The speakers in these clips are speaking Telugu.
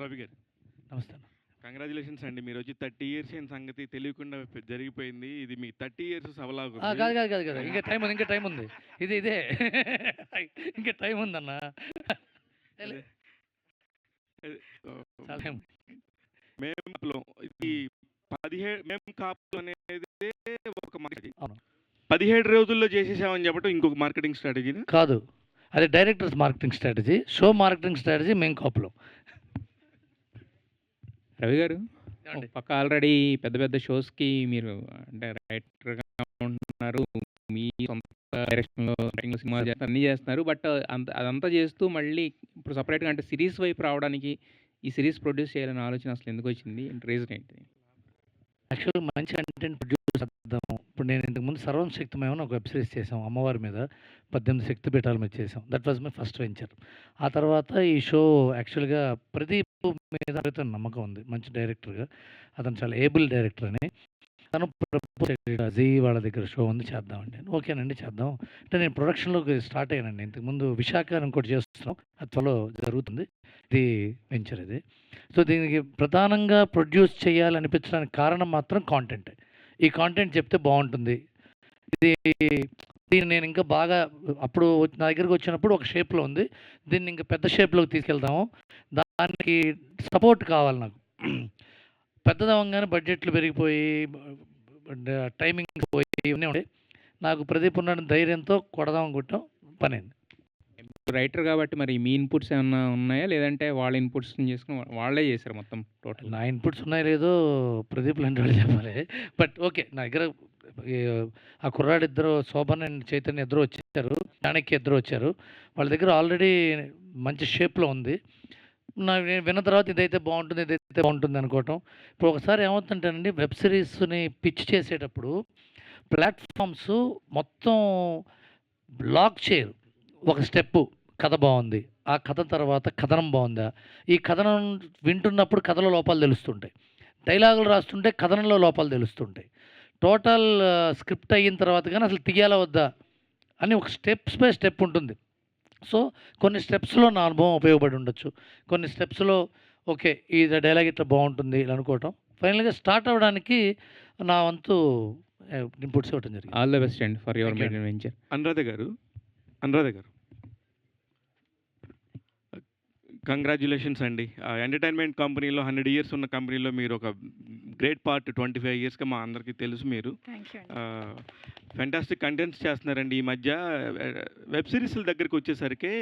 రవి గారు. నమస్తే అన్న. కంగ్రాచులేషన్స్ అండి. మీరొచ్చి 30 ఇయర్స్ అయిన సంగతి తెలియకుండా జరిగిపోయింది. ఇది మీ 30 ఇయర్స్ కాదు సభలాగుంది. కాదు కాదు కాదు కదా, ఇంకా టైం ఉంది, ఇంకా టైం ఉంది. ఇదే ఇంకా టైం ఉందన్న. అదే. అదే. చాలా టైం. మేము ఇది 17 మేము కాపులు అనేది ఒక మార్కెటింగ్. అవును. 17 రోజుల్లో చేసేసామని చెప్పడం ఇంకొక మార్కెటింగ్ స్ట్రాటజీనా? కాదు, అది directors marketing strategy, show marketing strategy మేము కాపులో. రవి గారు, ఏమండి? పక్క ఆల్రెడీ పెద్ద పెద్ద షోస్కి మీరు అంటే రైటర్గా ఉంటున్నారు, మీ సొంత డైరెక్షన్లో సినిమా చేస్తున్నారు, అన్నీ చేస్తున్నారు. బట్ అదంతా చేస్తూ మళ్ళీ ఇప్పుడు సపరేట్గా అంటే సిరీస్ వైపు రావడానికి, ఈ సిరీస్ ప్రొడ్యూస్ చేయాలనే ఆలోచన అసలు ఎందుకు వచ్చింది? రీజన్ ఏంటి? యాక్చువల్గా మంచి కంటెంట్ ప్రొడ్యూస్ చేద్దాము. ఇప్పుడు నేను ఇంతకుముందు సర్వం శక్తిమేమని ఒక వెబ్ సిరీస్ చేసాం, అమ్మవారి మీద 18 శక్తిపీఠాల మీద చేసాం. That was my first venture. ఆ తర్వాత ఈ షో యాక్చువల్గా ప్రదీప్ మీద అతను నమ్మకం ఉంది, మంచి డైరెక్టర్గా. అతను చాలా ఏబుల్ డైరెక్టర్ అని. తను ప్రపోజ్ జీ వాళ్ళ దగ్గర షో ఉంది, చేద్దామండి. ఓకేనండి చేద్దాం అంటే నేను ప్రొడక్షన్లోకి స్టార్ట్ అయ్యానండి. ఇంతకుముందు విశాఖ అని ఇంకోటి చేస్తున్నాం, అది త్వరలో జరుగుతుంది. ఇది వెంచర్ ఇది. సో దీనికి ప్రధానంగా ప్రొడ్యూస్ చేయాలనిపించడానికి కారణం మాత్రం కాంటెంట్. ఈ కాంటెంట్ చెప్తే బాగుంటుంది. ఇది దీన్ని నేను ఇంకా బాగా అప్పుడు నా దగ్గరికి వచ్చినప్పుడు ఒక షేప్లో ఉంది, దీన్ని ఇంకా పెద్ద షేప్లోకి తీసుకెళ్తాము. దానికి సపోర్ట్ కావాలి నాకు. పెద్దదవంగానే బడ్జెట్లు పెరిగిపోయి టైమింగ్ పోయి ఇవన్నీ ఉండే. నాకు ప్రదీప్ ఉన్న ధైర్యంతో కొడదాం అనుకుంటాం, పనైంది. రైటర్ కాబట్టి మరి మీ ఇన్పుట్స్ ఏమన్నా ఉన్నాయా, లేదంటే వాళ్ళ ఇన్పుట్స్ చేసుకుని వాళ్ళే చేశారు మొత్తం టోటల్? నా ఇన్పుట్స్ ఉన్నాయో లేదో ప్రదీప్ లాంటి వాళ్ళు చెప్పాలి. బట్ ఓకే, నా దగ్గర ఆ కుర్రాడు ఇద్దరు, శోభన్ అండ్ చైతన్య ఇద్దరు వచ్చారు, చాణక్య ఇద్దరు వచ్చారు. వాళ్ళ దగ్గర ఆల్రెడీ మంచి షేప్లో ఉంది. నేను విన్న తర్వాత ఇదైతే బాగుంటుంది, ఇదైతే బాగుంటుంది అనుకోవటం. ఇప్పుడు ఒకసారి ఏమవుతుంటానండి, వెబ్ సిరీస్ని పిచ్ చేసేటప్పుడు ప్లాట్ఫామ్స్ మొత్తం లాక్ చేయరు. ఒక స్టెప్పు కథ బాగుంది, ఆ కథ తర్వాత కథనం బాగుందా, ఈ కథనం వింటున్నప్పుడు కథలో లోపాలు తెలుస్తుంటాయి, డైలాగులు రాస్తుంటే కథనంలో లోపాలు తెలుస్తుంటాయి. టోటల్ స్క్రిప్ట్ అయిన తర్వాత కానీ అసలు తీయాలా వద్దా అని ఒక స్టెప్స్ బై స్టెప్ ఉంటుంది. సో కొన్ని స్టెప్స్లో నా అనుభవం ఉపయోగపడి ఉండొచ్చు, కొన్ని స్టెప్స్లో ఓకే ఈ డైలాగ్ ఇట్లా బాగుంటుంది ఇలా అనుకోవటం. ఫైనల్గా స్టార్ట్ అవ్వడానికి నా వంతు ఇన్పుట్స్ ఇవ్వటం జరిగింది. All the best and for your Thank you. Made venture. Anuradha గారు, కంగ్రాచులేషన్స్ అండి. ఎంటర్టైన్మెంట్ కంపెనీలో 100 ఇయర్స్ ఉన్న కంపెనీలో మీరు ఒక గ్రేట్ పార్ట్ 25 ఇయర్స్గా మా అందరికీ తెలుసు. మీరు థ్యాంక్ యూ. ఫెంటాస్టిక్ కంటెంట్స్ చేస్తున్నారండి. ఈ మధ్య వెబ్ సిరీస్ల దగ్గరికి వచ్చేసరికి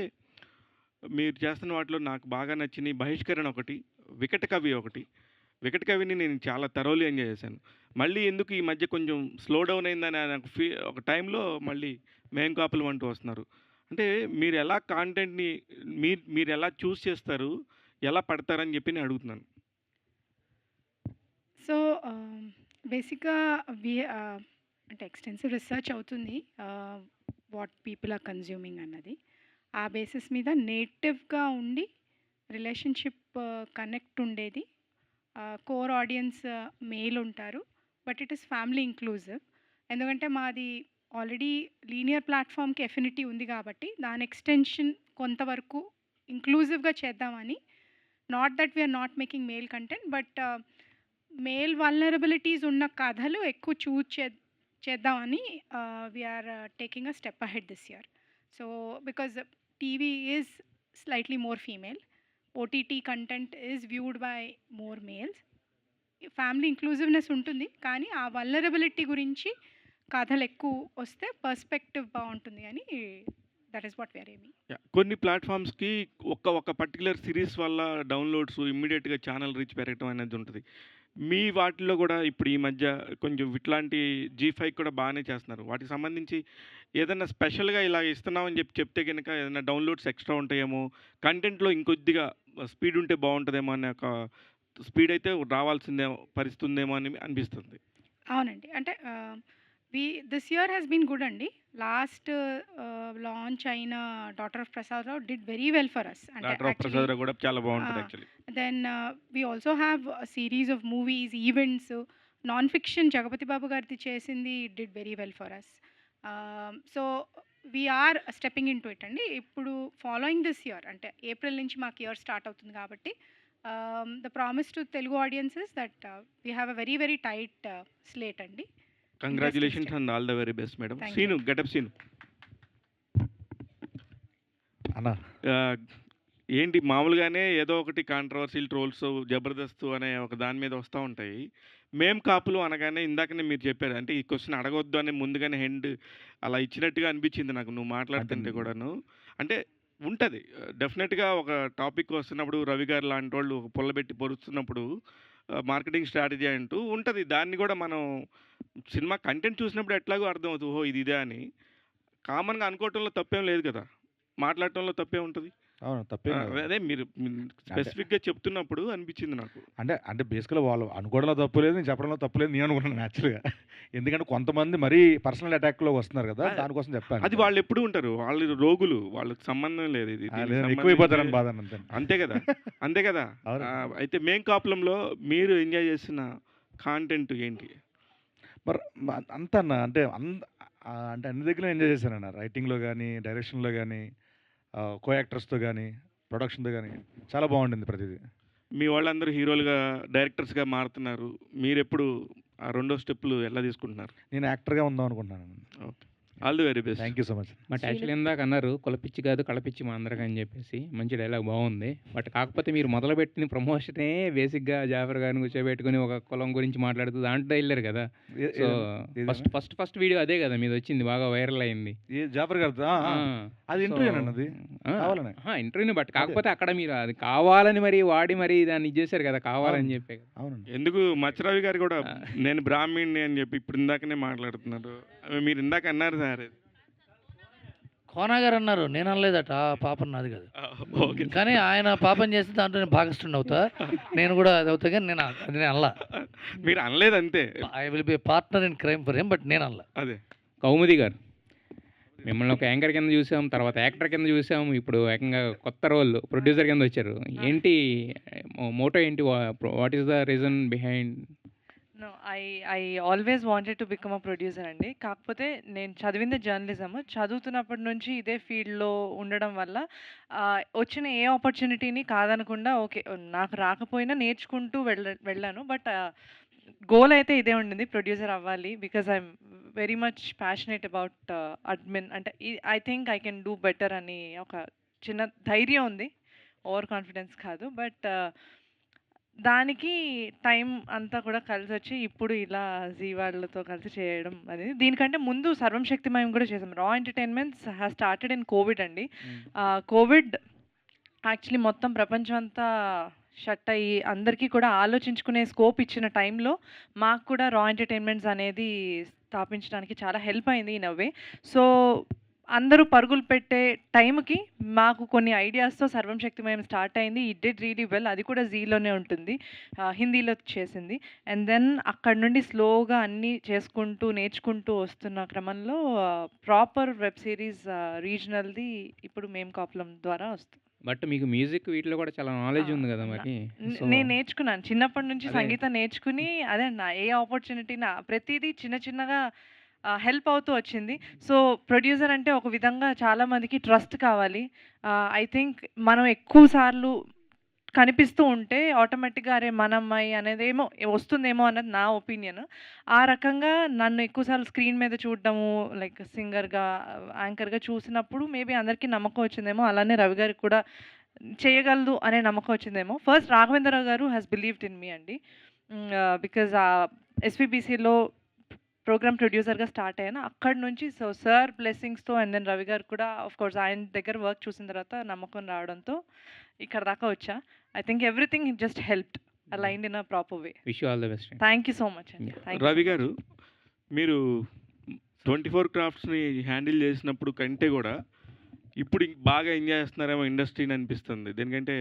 మీరు చేస్తున్న వాటిలో నాకు బాగా నచ్చినాయి బహిష్కరణ ఒకటి, వికట కవి ఒకటి. వికట కవిని నేను చాలా థరోలీ ఎంజాయ్ చేశాను. మళ్ళీ ఎందుకు ఈ మధ్య కొంచెం స్లో డౌన్ అయిందని నాకు ఒక టైంలో మళ్ళీ మేం కాపులు అంటూ వస్తున్నారు. అంటే మీరు ఎలా కాంటెంట్ని మీరు ఎలా చూస్ చేస్తారు, ఎలా పడతారని చెప్పి నేను అడుగుతున్నాను. సో బేసిక్గా అంటే ఎక్స్టెన్సివ్ రీసెర్చ్ అవుతుంది వాట్ పీపుల్ ఆర్ కన్జ్యూమింగ్ అన్నది. ఆ బేసిస్ మీద నేటివ్గా ఉండి రిలేషన్షిప్ కనెక్ట్ ఉండేది. కోర్ ఆడియన్స్ మేల్ ఉంటారు, but it is family inclusive. ఎందుకంటే మాది ఆల్రెడీ లీనియర్ ప్లాట్ఫామ్కి ఎఫినిటీ ఉంది కాబట్టి దాని ఎక్స్టెన్షన్ కొంతవరకు ఇంక్లూజివ్గా చేద్దామని. Not that we are not making male content, but male vulnerabilities ఉన్న కథలు ఎక్కువ చేద్దామని we are taking a step ahead this year. So because TV is slightly more female, OTT content is viewed by more males. Family ఇంక్లూజివ్నెస్ ఉంటుంది, కానీ ఆ వల్నరబిలిటీ గురించి కథలు ఎక్కువ వస్తే పర్స్పెక్టివ్ బాగుంటుంది అని that is what we are aiming. కొన్ని ప్లాట్ఫామ్స్కి ఒక పర్టికులర్ సిరీస్ వల్ల డౌన్లోడ్స్ ఇమ్మీడియట్గా ఛానల్ రీచ్ పెరగటం అనేది ఉంటుంది. మీ వాటిలో కూడా ఇప్పుడు ఈ మధ్య కొంచెం ఇట్లాంటి G5 కూడా బాగానే చేస్తున్నారు. వాటికి సంబంధించి ఏదైనా స్పెషల్గా ఇలా ఇస్తున్నామని చెప్తే కనుక ఏదైనా డౌన్లోడ్స్ ఎక్స్ట్రా ఉంటాయేమో, కంటెంట్లో ఇంకొద్దిగా స్పీడ్ ఉంటే బాగుంటుందేమో అనే ఒక స్పీడ్ అయితే రావాల్సిందేమో పరిస్థితి ఉందేమో అని అనిపిస్తుంది. అవునండి, అంటే this year has been good అండి. లాస్ట్ లాంచ్ అయిన daughter of Prasad Rao did very well for us. Doctor of Prasad Rao కూడా చాలా బాగుంటుంది actually. Then we also have series of movies, events. Non fiction Jagapathi Babu గారిది చేసింది did very well for us. So we're stepping in to it అండి. ఇప్పుడు ఫాలోయింగ్ దిస్ ఇయర్ అంటే ఏప్రిల్ నుంచి మాకు ఇయర్ స్టార్ట్ అవుతుంది కాబట్టి the promise to Telugu audiences that we have a very very tight slate అండి. Congratulations and all the very best madam. Thank Seenu getup Seenu అన్న ఏంటి మామూలుగానే ఏదో ఒకటి కాంట్రవర్సీలు ట్రోల్స్ జబర్దస్త్ అనే ఒక దాని మీద వస్తూ ఉంటాయి. మేం కాపులు అనగానే ఇందాకనే మీరు చెప్పారు అంటే ఈ క్వశ్చన్ అడగొద్దు అని ముందుగానే హెండ్ అలా ఇచ్చినట్టుగా అనిపించింది నాకు నువ్వు మాట్లాడుతుంటే కూడాను. అంటే ఉంటుంది డెఫినెట్గా ఒక టాపిక్ వస్తున్నప్పుడు రవి గారు లాంటి వాళ్ళు ఒక పుల్లబెట్టి పొరుస్తున్నప్పుడు మార్కెటింగ్ స్ట్రాటజీ అంటూ ఉంటుంది. దాన్ని కూడా మనం సినిమా కంటెంట్ చూసినప్పుడు ఎట్లాగో అర్థమవుతుంది ఓహో ఇది ఇదే అని. కామన్గా అనుకోవటంలో తప్పేం లేదు కదా, మాట్లాడటంలో తప్పే ఉంటుంది. అవును తప్పేం కాదు. అదే మీరు స్పెసిఫిక్గా చెప్తున్నప్పుడు అనిపించింది నాకు. అంటే బేసికల్గా వాళ్ళు అనుకోవడంలో తప్పు లేదు, నేను చెప్పడంలో తప్పు లేదు నేను అనుకున్నాను యాక్చువల్గా. ఎందుకంటే కొంతమంది మరీ పర్సనల్ అటాక్లో వస్తున్నారు కదా, దానికోసం చెప్పాను. అది వాళ్ళు ఎప్పుడు ఉంటారు, వాళ్ళు రోగులు, వాళ్ళకి సంబంధం లేదు ఇది దీనికి ఎక్కువైపోతారని సంబంధించి. బాధ అంతే. అంతే కదా అంతే కదా. అవును. అయితే మేం కాపులంలో మీరు ఎంజాయ్ చేసిన కాంటెంట్ ఏంటి? మరి అంత అన్న అంటే అంటే అన్ని దగ్గర ఎంజాయ్ చేశానన్న. రైటింగ్లో కానీ, డైరెక్షన్లో కానీ, కో యాక్టర్స్తో కానీ, ప్రొడక్షన్తో కానీ చాలా బాగుండింది ప్రతిదీ. మీ వాళ్ళందరూ హీరోలుగా డైరెక్టర్స్గా మారుతున్నారు, మీరెప్పుడు ఆ రెండో స్టెప్లు ఎలా తీసుకుంటున్నారు? నేను యాక్టర్గా ఉందాం అనుకుంటున్నాను. Okay, all the very best. Thank you so much. But actually ఇందాక అన్నారు కులపిచ్చి కాదు కళపిచ్చి మా అందరికి అని చెప్పేసి, మంచి డైలాగ్ బాగుంది. బట్ కాకపోతే మీరు మొదలుపెట్టిన ప్రమోషనే బేసిక్గా జాఫర్ గారిని కూర్చోబెట్టుకుని ఒక కులం గురించి మాట్లాడుతూ దాంట్లో వెళ్ళారు కదా. సో ఫస్ట్ వీడియో అదే కదా మీది వచ్చింది, బాగా వైరల్ అయింది. జాఫర్ గారు అది ఇంటర్వ్యూ అన్నది కావాలని ఇంటర్వ్యూని. బట్ కాకపోతే అక్కడ మీరు అది కావాలని మరి వాడి మరి దాన్ని ఇచ్చేసారు కదా, కావాలని చెప్పే. అవునండి. ఎందుకు మచ్చరావి గారు కూడా నేను బ్రాహ్మణ్ణి అని చెప్పి ఇప్పుడు ఇందాకనే మాట్లాడుతున్నారు. మీరు ఇందాక అన్నారు సార్. కోనా గారు అన్నారు, నేను అనలేదట, ఆ పాపం నాది కాదు. ఓకే, కానీ ఆయన పాపం చేస్తే దాంట్లో నేను భాగస్థుడిని అవుతా, నేను కూడా అది అవుతా. కానీ నేను అనలా. మీరు అనలేదు అంతే. I will be partner in crime for him, but నేను అనలా. అదే కౌముది గారు మిమ్మల్ని ఒక యాంకర్ కింద చూసాం, తర్వాత యాక్టర్ కింద చూసాం, ఇప్పుడు ఏకంగా కొత్త రోల్ ప్రొడ్యూసర్ కింద వచ్చారు. ఏంటి మోటో ఏంటి? What is the reason behind? No, I always wanted to become a producer అండి. కాకపోతే నేను చదివింది జర్నలిజం. చదువుతున్నప్పటి నుంచి ఇదే ఫీల్డ్లో ఉండడం వల్ల వచ్చిన ఏ ఆపర్చునిటీని కాదనకుండా ఓకే నాకు రాకపోయినా నేర్చుకుంటూ వెళ్ళాను. బట్ గోల్ అయితే ఇదే ఉండింది, ప్రొడ్యూసర్ అవ్వాలి. Because I'm very much passionate about admin. అంటే I think I can do better అని ఒక చిన్న ధైర్యం ఉంది, ఓవర్ కాన్ఫిడెన్స్ కాదు. బట్ దానికి టైం అంతా కూడా కలిసి వచ్చి ఇప్పుడు ఇలా జీ వాళ్ళతో కలిసి చేయడం అనేది. దీనికంటే ముందు సర్వం శక్తిమయం కూడా చేసాం. రా entertainments has started in Covid అండి. కోవిడ్ యాక్చువల్లీ మొత్తం ప్రపంచం అంతా షట్ అయ్యి అందరికీ కూడా ఆలోచించుకునే స్కోప్ ఇచ్చిన టైంలో మాకు కూడా రా ఎంటర్టైన్మెంట్స్ అనేది స్థాపించడానికి చాలా హెల్ప్ అయింది ఇన్ అ వే. సో అందరూ పరుగులు పెట్టే టైంకి మాకు కొన్ని ఐడియాస్తో సర్వం శక్తిమయం స్టార్ట్ అయింది. It did really well. అది కూడా జీలోనే ఉంటుంది, హిందీలో చేసింది. అండ్ దెన్ అక్కడ నుండి స్లోగా అన్నీ చేసుకుంటూ నేర్చుకుంటూ వస్తున్న క్రమంలో ప్రాపర్ వెబ్ సిరీస్ రీజనల్ది ఇప్పుడు మేం కాపులం ద్వారా వస్తుంది. బట్ మీకు మ్యూజిక్ వీటిలో కూడా చాలా నాలెడ్జ్ ఉంది కదా మరి. నేను నేర్చుకున్నాను చిన్నప్పటి నుంచి సంగీతం నేర్చుకుని. అదే నా ఏ ఆపర్చునిటీ ప్రతిదీ చిన్న చిన్నగా హెల్ప్ అవుతూ వచ్చింది. సో ప్రొడ్యూసర్ అంటే ఒక విధంగా చాలామందికి ట్రస్ట్ కావాలి. ఐ థింక్ మనం ఎక్కువ సార్లు కనిపిస్తూ ఉంటే ఆటోమేటిక్గా అరే మన అమ్మాయి అనేది ఏమో వస్తుందేమో అన్నది నా ఒపీనియన్. ఆ రకంగా నన్ను ఎక్కువసార్లు స్క్రీన్ మీద చూడడము, లైక్ సింగర్గా యాంకర్గా చూసినప్పుడు మేబీ అందరికీ నమ్మకం వచ్చిందేమో. అలానే రవి గారికి కూడా చేయగలదు అనే నమ్మకం వచ్చిందేమో. ఫస్ట్ రాఘవేంద్రరావు గారు హ్యాస్ బిలీవ్డ్ ఇన్ మీ అండి. బికాజ్ ఎస్విబిసిలో ప్రోగ్రామ్ ప్రొడ్యూసర్గా స్టార్ట్ అయ్యాను అక్కడి నుంచి. సో సార్ బ్లెస్సింగ్స్తో అండ్ దెన్ రవి గారు కూడా ఆఫ్ కోర్స్ ఆయన దగ్గర వర్క్ చూసిన తర్వాత నమ్మకం రావడంతో ఇక్కడ దాకా వచ్చా. I think everything just helped aligned in a proper way. Wish you all the best. Thank you so much అండి. రవి గారు, మీరు 24 క్రాఫ్ట్స్ని హ్యాండిల్ చేసినప్పుడు కంటే కూడా ఇప్పుడు బాగా ఎంజాయ్ చేస్తున్నారేమో ఇండస్ట్రీని అనిపిస్తుంది. దేనికంటే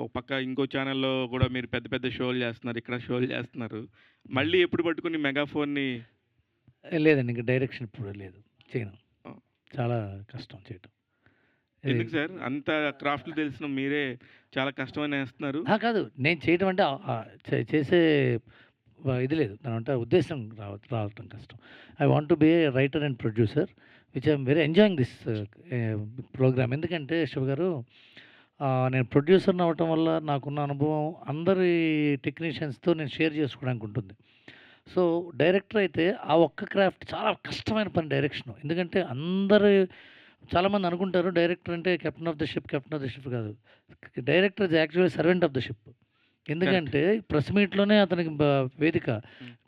ఒక పక్క ఇంకో ఛానల్లో కూడా మీరు పెద్ద పెద్ద షోలు చేస్తున్నారు, ఇక్కడ షోలు చేస్తున్నారు. మళ్ళీ ఎప్పుడు పట్టుకుని మెగాఫోన్ని? లేదండి, ఇంకా డైరెక్షన్ ఇప్పుడు లేదు, చేయను. చాలా కష్టం చేయటం. ఎందుకు సార్ అంత క్రాఫ్ట్లు తెలిసిన మీరే చాలా కష్టమని వేస్తున్నారు? కాదు, నేను చేయటం అంటే చేసే ఇది లేదు, దాని అంటే ఉద్దేశం రావటం కష్టం. I want to be a writer and producer which I'm very enjoying this programme. ఎందుకంటే శివ గారు నేను ప్రొడ్యూసర్‌ని అవ్వటం వల్ల నాకున్న అనుభవం అందరి టెక్నీషియన్స్‌తో నేను షేర్ చేసుకోవడానికి ఉంటుంది. సో, డైరెక్టర్ అయితే ఆ ఒక్క క్రాఫ్ట్ చాలా కష్టమైన పని డైరెక్షను. ఎందుకంటే చాలామంది అనుకుంటారు డైరెక్టర్ అంటే కెప్టెన్ ఆఫ్ ద షిప్ కాదు. Director is actually servant of the ship. ఎందుకంటే ప్రెస్ మీట్‌లోనే అతనికి వేదిక.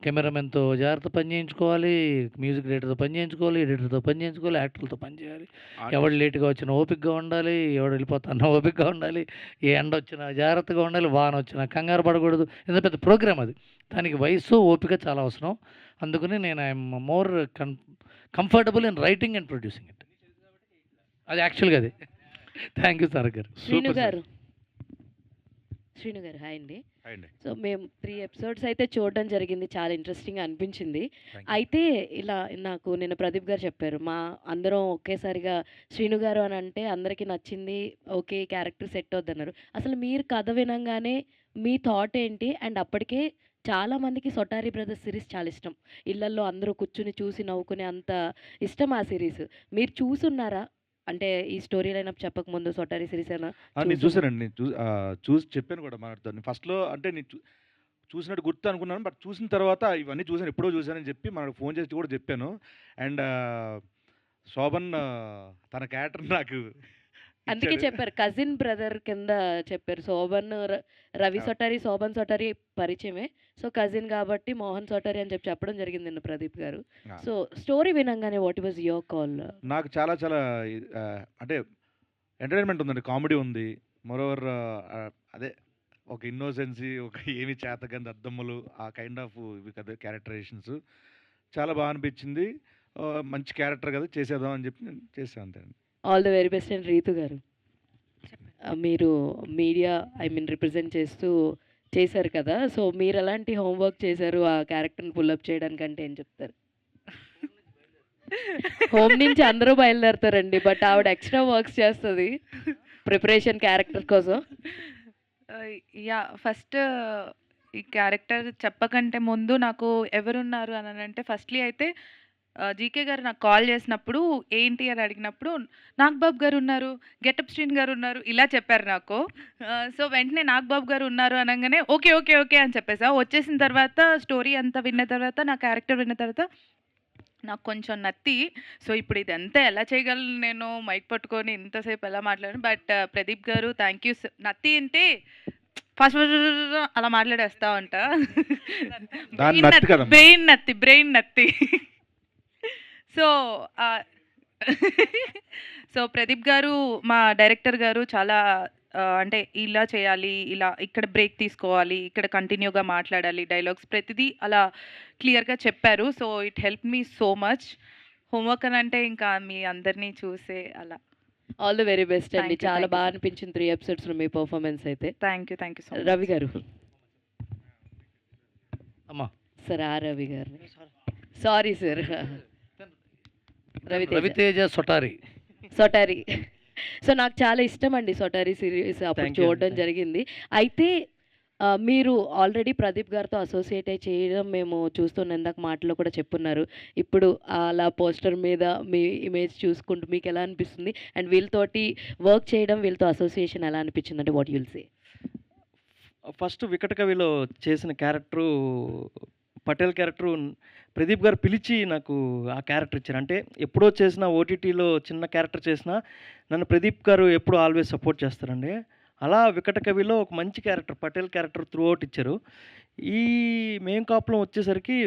కెమెరామెన్‌తో జాగ్రత్త పని చేయించుకోవాలి, మ్యూజిక్ డైరెక్టర్‌తో పని చేయించుకోవాలి, ఎడిటర్‌తో పని చేయించుకోవాలి, యాక్టర్లతో పని చేయాలి. ఎవడు లేట్‌గా వచ్చినా ఓపికగా ఉండాలి, ఎవడు వెళ్ళిపోతానో ఓపికగా ఉండాలి, ఏ ఎండొచ్చినా జాగ్రత్తగా ఉండాలి, వానొచ్చినా కంగారు పడకూడదు. ఇంత పెద్ద ప్రోగ్రామ్ అది. దానికి వయస్సు, ఓపిక చాలా అవసరం. అందుకని నేను I'm more comfortable in writing and producing it. అది యాక్చువల్‌గా అది. థ్యాంక్ యూ తారక్ గారు. Super sir. శ్రీను గారు హాయ్ అండి. హాయ్ అండి. సో మేము 3 ఎపిసోడ్స్ అయితే చూడడం జరిగింది. చాలా ఇంట్రెస్టింగ్‌గా అనిపించింది. Thank you. అయితే ఇలా నాకు నిన్న ప్రదీప్ గారు చెప్పారు. అందరం ఒకేసారిగా శ్రీను గారు అని అంటే అందరికీ నచ్చింది. ఓకే. క్యారెక్టర్ సెట్ అవుద్దన్నారు. అసలు మీరు కథ వినంగానే మీ థాట్ ఏంటి? అండ్ అప్పటికే చాలా మందికి 'సొటారి బ్రదర్స్' సిరీస్ చాలా ఇష్టం. ఇళ్లల్లో అందరూ కూర్చొని చూసి నవ్వుకునే అంత ఇష్టం ఆ సిరీస్. మీరు చూసున్నారా? అంటే ఈ స్టోరీ లైనప్ చెప్పకముందు 'సొటారి' సిరీస్ ఏమైనా నేను చూసున్నారా? చూసానండి. నేను చూసి చెప్పాను కూడా మనతో. ఫస్ట్‌లో అంటే నేను చూసినట్టు గుర్తు అనుకున్నాను. బట్ చూసిన తర్వాత ఇవన్నీ చూసాను, ఎప్పుడో చూసానని చెప్పి మనకు ఫోన్ చేసి కూడా చెప్పాను. అండ్ శోభన్ తన క్యారెక్టర్ నాకు అందుకే ఇచ్చాడు. చెప్పారు. కజిన్ బ్రదర్ కింద చెప్పారు. రవి ఆ! సొటారి, శోభన్ సొటారి పరిచయమే. సో, కజిన్ కాబట్టి మోహన్ సొటారి అని చెప్పడం జరిగింది నిన్న Pradeep garu. Ah! So, story వినంగానే వాట్ వాస్ యువర్ కాల్? నాకు చాలా చాలా అంటే ఎంటర్‌టైన్‌మెంట్ ఉందండి. కామెడీ ఉంది. మోరోవర్ అదే ఒక ఇన్నోసెన్సీ, ఒక ఏమి చేతకాని దద్దమ్మలు, ఆ కైండ్ ఆఫ్ ఇవి కదా క్యారెక్టరైజేషన్స్ చాలా బాగా అనిపించింది. మంచి క్యారెక్టర్ కదా చేసేద్దాం అని చెప్పి నేను చేశాను అంతే అండి. All the very best and Ritu garu. మీరు మీడియా రిప్రజెంట్ చేస్తూ చేశారు కదా! సో, మీరు ఎలాంటి హోంవర్క్ చేశారు ఆ క్యారెక్టర్‌ని పుల్ చేయడానికంటే ఏం చెప్తారు? హోమ్ నుంచి అందరూ బయలుదేరుతారండి. బట్ ఆవిడ ఎక్స్‌ట్రా వర్క్స్ చేస్తది. ప్రిపరేషన్ క్యారెక్టర్ కోసం. ఫస్ట్ ఈ క్యారెక్టర్ చెప్పకంటే ముందు నాకు ఎవరున్నారు అనంటే ఫస్ట్‌లీ అయితే జీకే గారు నాకు కాల్ చేసినప్పుడు ఏంటి అని అడిగినప్పుడు నాగబాబు గారు ఉన్నారు, గెటప్ శ్రీన్ గారు ఉన్నారు ఇలా చెప్పారు నాకు. సో, వెంటనే నాగబాబు గారు ఉన్నారు అనంగానే ఓకే, ఓకే, ఓకే అని చెప్పేసా. వచ్చేసిన తర్వాత స్టోరీ అంతా విన్న తర్వాత, నా క్యారెక్టర్ విన్న తర్వాత నాకు కొంచెం నత్తి. సో, ఇప్పుడు ఇదంతా ఎలా చేయగలను నేను మైక్ పట్టుకొని ఇంతసేపు ఎలా మాట్లాడాను. బట్ ప్రదీప్ గారు థ్యాంక్ యూ. నత్తి అంటే ఫస్ట్ అలా మాట్లాడేస్తా ఉంటా. దాన్ని నత్తి కదమ్మా. బ్రెయిన్ నత్తి. సో, సో ప్రదీప్ గారు మా డైరెక్టర్ గారు చాలా అంటే ఇలా చేయాలి, ఇలా ఇక్కడ బ్రేక్ తీసుకోవాలి, ఇక్కడ కంటిన్యూగా మాట్లాడాలి, డైలాగ్స్ ప్రతిదీ అలా క్లియర్‌గా చెప్పారు. So, it help me so much. Homework అని అంటే ఇంకా మీ అందరినీ చూసే అలా. ఆల్ ది వెరీ బెస్ట్ అండి. థ్యాంక్ యూ, చాలా థ్యాంక్ యూ బాగా సార్. అనిపించింది 3 ఎపిసోడ్స్‌లో మీ పెర్ఫార్మెన్స్ అయితే. Thank you so much. Ravi garu. అమ్మా. Sir Ravi garu. Sorry sir. Raviteja. Raviteja సొటారి. సొటారి. సో, నాకు చాలా ఇష్టం అండి 'సొటారి' సిరీస్ అప్పుడు థ్యాంక్ యూ అండి. చూడడం థ్యాంక్ జరిగింది. అయితే మీరు ఆల్రెడీ ప్రదీప్ గారితో అసోసియేట్ అయ్యి చేయడం మేము చూస్తున్నాం. ఇందాక మాటలో కూడా చెప్పున్నారు. ఇప్పుడు అలా పోస్టర్ మీద మీ ఇమేజ్ చూసుకుంటూ మీకు ఎలా అనిపిస్తుంది? అండ్ వీళ్ళతోటి వర్క్ చేయడం, వీళ్ళతో అసోసియేషన్ ఎలా అనిపించింది? అంటే what you will say? First 'వికట కవిలో' చేసిన క్యారెక్టరు పటేల్ క్యారెక్టరు ప్రదీప్ గారు పిలిచి నాకు ఆ క్యారెక్టర్ ఇచ్చారు. అంటే ఎప్పుడో చేసిన ఓటీటీలో చిన్న క్యారెక్టర్ చేసినా నన్ను ప్రదీప్ గారు ఎప్పుడు ఆల్వేస్ సపోర్ట్ చేస్తారండి. అలా 'వికట కవిలో' ఒక మంచి character Patel character through out ఇచ్చారు. ఈ మేం కాపులం వచ్చేసరికి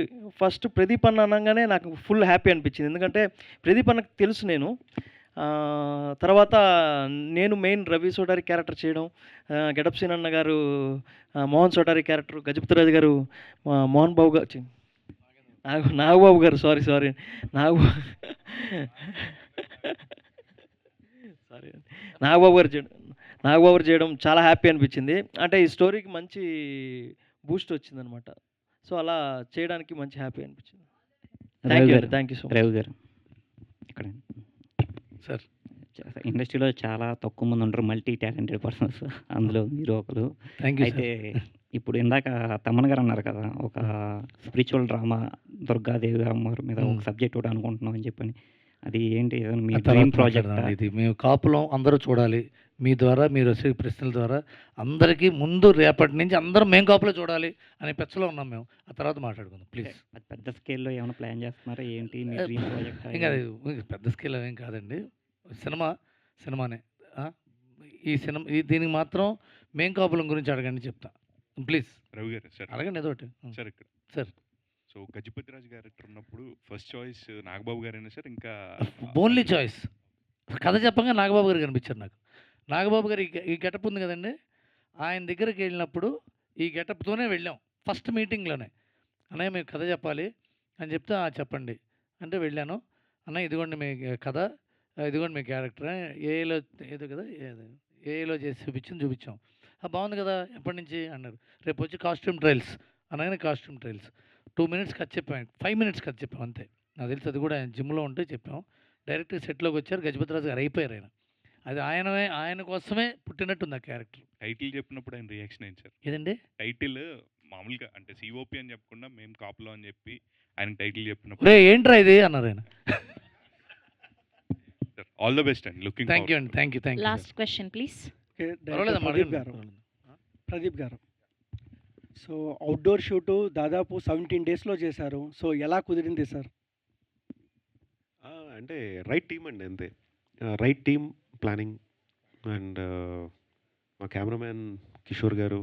ఫస్ట్ ప్రదీప్ అన్న అనగానే నాకు ఫుల్ హ్యాపీ అనిపించింది. ఎందుకంటే ప్రదీప్ అన్నకి తెలుసు నేను. తర్వాత నేను మెయిన్ రవి సోటారి క్యారెక్టర్ చేయడం, గెటప్ సీన్ అన్న గారు మోహన్ సోటారి క్యారెక్టర్, గజపతిరాజు గారు మోహన్ బాబు గారు నాగబాబు గారు సారీ సారీ నాగబాబు గారు చేయడం చాలా హ్యాపీ అనిపించింది. అంటే ఈ స్టోరీకి మంచి బూస్ట్ వచ్చిందనమాట. సో అలా చేయడానికి మంచి హ్యాపీ అనిపించింది. Thank you so much. Ravi గారు ఇక్కడ సార్. ఇండస్ట్రీలో చాలా తక్కువ మంది ఉంటారు మల్టీ టాలెంటెడ్ పర్సన్స్, అందులో మీరు ఒకరు. థ్యాంక్ యూ అయితే ఇప్పుడు ఇందాక తమ్మన్ గారు అన్నారు కదా, ఒక స్పిరిచువల్ డ్రామా దుర్గాదేవి అమ్మవారి మీద ఒక సబ్జెక్ట్ ఒకటి అనుకుంటున్నాం అని చెప్పని. అది ఏంటి? ఏదైనా మీ డ్రీమ్ ప్రాజెక్ట్? ఇది మేము కాపులం అందరూ చూడాలి. మీ ద్వారా మీరు వచ్చే ప్రశ్నల ద్వారా అందరికీ ముందు రేపటి నుంచి అందరం మేము కాపులో చూడాలి అనే పెచ్చలో ఉన్నాం మేము. ఆ తర్వాత మాట్లాడుకుందాం ప్లీజ్. అది పెద్ద స్కేల్‌లో ఏమైనా ప్లాన్ చేస్తున్నారా ఏంటి? మీ ఏ, డ్రీమ్ ప్రాజెక్టా ఇంకా అది ఏంటి? పెద్ద స్కేల్ ఏం కాదండి. సినిమానే. ఆ? దీనికి మాత్రం మేం కాపులం గురించి అడగండి చెప్తా ప్లీజ్. రవి గారు సార్ అడగండి ఏదో ఒకటి. సార్ ఇక్కడ సార్ సో గజపతి రాజు క్యారెక్టర్ ఉన్నప్పుడు ఫస్ట్ చాయిస్ నాగబాబు గారైనా సార్ ఇంకా ఓన్లీ చాయిస్. కథ చెప్పంగా నాగబాబు గారు కనిపించారు నాకు. నాగబాబు గారు ఈ గెటప్ ఉంది కదండి, ఆయన దగ్గరికి వెళ్ళినప్పుడు ఈ గెటప్తోనే వెళ్ళాం ఫస్ట్ మీటింగ్లోనే. అన్నయ్య మీకు కథ చెప్పాలి అని చెప్తే చెప్పండి అంటే వెళ్ళాను. అన్నయ్య ఇదిగోండి మీ కథ, ఇదిగోండి మీ క్యారెక్టర్, ఏలో ఏదో కదా ఏలో చేసి చూపించాం. బాగుంది కదా ఎప్పటి నుంచి అన్నారు. రేపు వచ్చి కాస్ట్యూమ్ ట్రయల్స్ అనగానే కాస్ట్యూమ్ ట్రయల్స్ 2 minutes కథ చెప్పాం, 5 minutes కథ చెప్పాం అంతే. నాకు తెలిసి అది కూడా ఆయన జిమ్లో ఉంటే చెప్పాం. డైరెక్ట్గా సెట్లోకి వచ్చారు, గజపతి రాజు గారు అయిపోయారు ఆయన. అది ఆయన కోసమే పుట్టినట్టుంది ఆ క్యారెక్టర్. టైటిల్ చెప్పినప్పుడు ఆయన రియాక్షన్ ఏంటి సార్? ఏదండి టైటిల్ మామూలుగా అంటే సిఓపి అని చెప్పకుండా మేము కాపులో అని చెప్పి ఆయన టైటిల్ చెప్పినప్పుడు రే ఏంట్రా ఇది అన్నారు ఆయన. ఆల్ ద బెస్ట్ అండి. లుకింగ్ థ్యాంక్ యూ అండి. Thank you last question please. Okay, పర్వాలేదమ్మా, ప్రదీప్ అడగండి, గారు పర్వాలేదు. ప్రదీప్ గారు సో అవుట్డోర్ షూటు దాదాపు 17 డేస్లో చేశారు. సో ఎలా కుదిరింది సార్? అంటే రైట్ టీమ్ అండి, అంతే. రైట్ టీమ్, ప్లానింగ్ అండ్ మా కెమెరామ్యాన్ కిషోర్ గారు,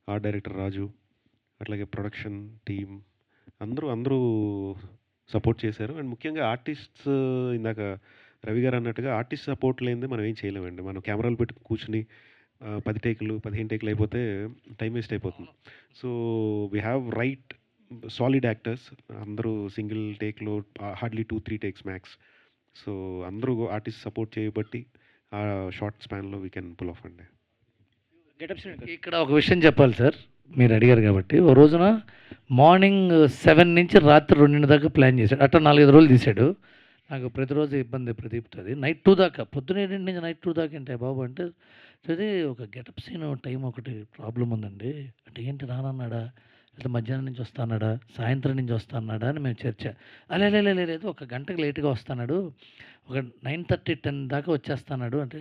ఆర్ట్ డైరెక్టర్ రాజు, అట్లాగే ప్రొడక్షన్ టీమ్ అందరూ సపోర్ట్ చేశారు. అండ్ ముఖ్యంగా ఆర్టిస్ట్స్, ఇందాక రవి గారు అన్నట్టుగా ఆర్టిస్ట్ సపోర్ట్ లేనిదే మనం ఏం చేయలేమండి. మనం కెమెరాలు పెట్టి కూర్చుని 10 టేకులు 15 టేకులు అయిపోతే టైం వేస్ట్ అయిపోతుంది. So we have right solid actors. అందరూ సింగిల్ టేక్లో హార్డ్లీ 2-3 టేక్స్ మ్యాక్స్. సో అందరూ ఆర్టిస్ట్ సపోర్ట్ చేయబట్టి ఆ షార్ట్ స్పాన్లో వీ కెన్ పుల్ ఆఫ్ అండి. ఇక్కడ ఒక విషయం చెప్పాలి సార్, మీరు అడిగారు కాబట్టి. ఓ రోజున మార్నింగ్ 7 నుంచి రాత్రి 2 దాకా ప్లాన్ చేశాడు. అట్లా 4-5 రోజులు తీశాడు. నాకు ప్రతిరోజు ఇబ్బంది ప్రదీప్తుంది. నైట్ 2 దాకా, పొద్దున 7 నుంచి నైట్ 2 దాకా ఏంటి బాబు అంటే, అది ఒక గెటప్ సీన్ టైం ఒకటి ప్రాబ్లం ఉందండి అంటే. ఏంటి రానన్నాడా, లేదా మధ్యాహ్నం నుంచి వస్తాన్నాడా, సాయంత్రం నుంచి వస్తాన్నాడా అని మేము చర్చ. లేదు 1 గంటకు లేట్గా వస్తాడు, ఒక 9:30 10 దాకా వచ్చేస్తాడు అంటే.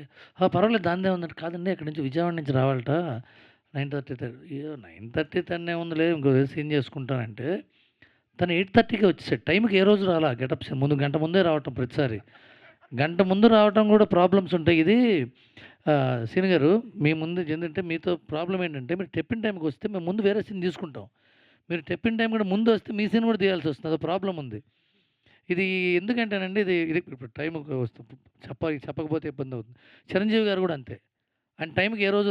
పర్వాలేదు దానిదే ఉందంటే. కాదండి అక్కడి నుంచి విజయవాడ నుంచి రావాలట 9:30 9:30 10 ఉందిలే ఇంకో సీన్ చేసుకుంటానంటే. తను 8:30కే వచ్చేసాడు. టైంకి ఏ రోజు రాలా గెటప్ సీన్ ముందు, గంట ముందే రావటం. ప్రతిసారి గంట ముందు రావటం కూడా ప్రాబ్లమ్స్ ఉంటాయి. ఇది సీన్ గారు మీ ముందు ఏంటంటే మీతో ప్రాబ్లం ఏంటంటే, మీరు టెప్పిన టైంకి వస్తే మేము ముందు వేరే సీన్ తీసుకుంటాం. మీరు టెప్పిన టైం కూడా ముందు వస్తే మీ సీన్ కూడా తీయాల్సి వస్తుంది. అదో ప్రాబ్లం ఉంది. ఇది ఎందుకంటేనండి, ఇది ఇప్పుడు టైంకి వస్తుంది చెప్పకపోతే ఇబ్బంది అవుతుంది. చిరంజీవి గారు కూడా అంతే. ఆయన టైంకి ఏ రోజు